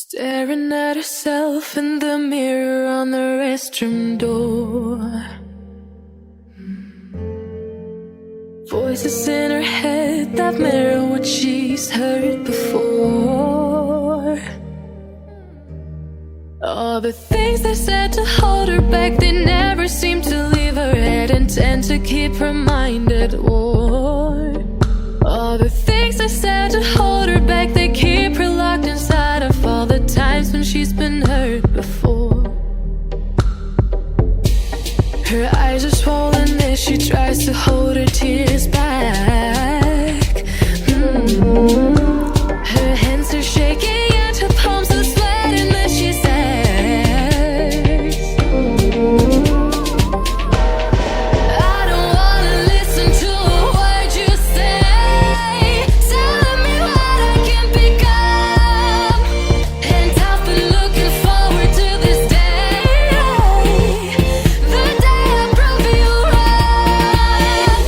Staring at herself in the mirror on the restroom door. Voices in her head that mirror what she's heard before. All the things they said to hold her back, they never seem to leave her head and tend to keep her mind at war. All the things they said to hold her back, they keep her locked inside of all the times when she's been hurt before. Her eyes are swollen as she tries to hold her tears back. Her hands are shaking and her palms are sweating as she says, I don't wanna listen to a word you say, telling me what I can become. And I've been looking forward to this day, the day I prove you right.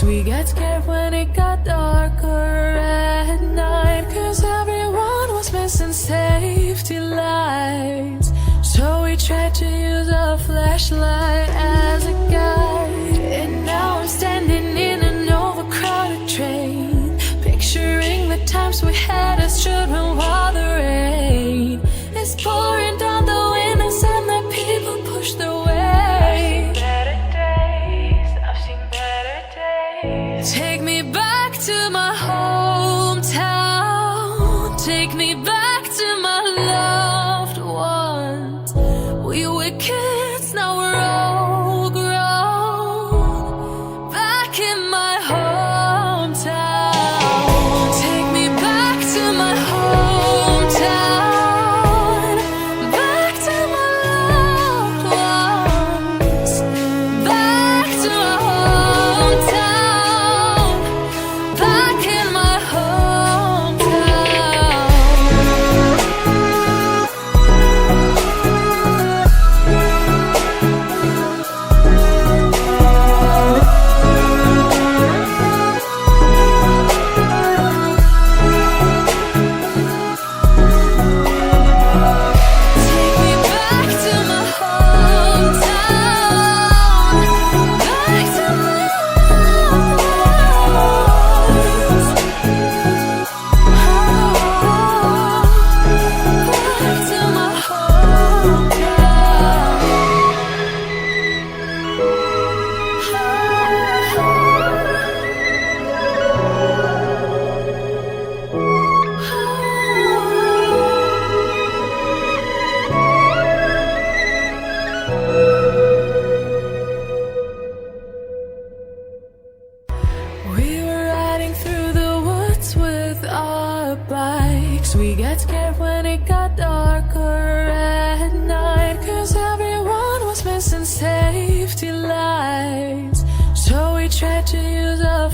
We get scared when it got darker at night, 'cause everyone was missing safety lights. So we tried to use a flashlight as a guide. And now I'm standing in an overcrowded train, picturing the times we had as children while the rain is pouring down the windows and the people push their way. Take me back to my hometown. Take me back to my loved ones. We were kids, now we're all grown. Back in my hometown. Take me back to my hometown. Back to my loved ones. Back to my hometown.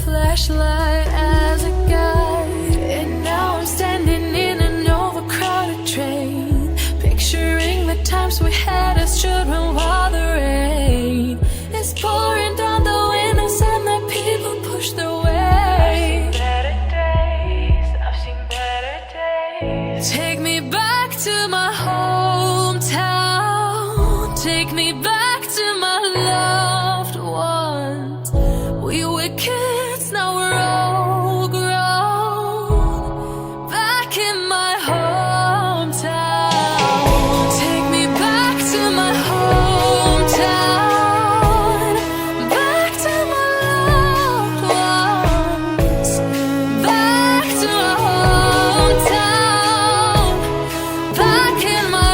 Flashlight as a guide. And now I'm standing in an overcrowded train, picturing the times we had as children while the rain is pouring down the windows and the people push their way. I've seen better days, I've seen better days. Take me back to my hometown. Take me back to my loved ones. We were kids, now we're all grown. Back in my hometown. Take me back to my hometown. Back to my loved ones. Back to my hometown. Back in my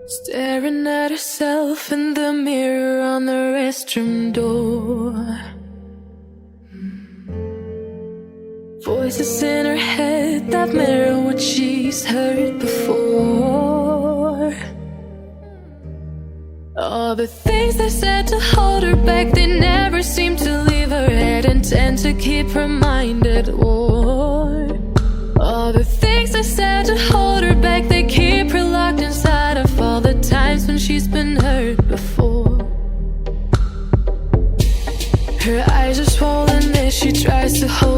staring at herself in the mirror on the restroom door. Voices in her head that mirror what she's heard before. All the things they said to hold her back, they never seem to leave her head and tend to keep her mind at war. All the things they said to hold her back, they keep her locked inside of all the times when she's been hurt before. Her eyes are swollen as she tries to hold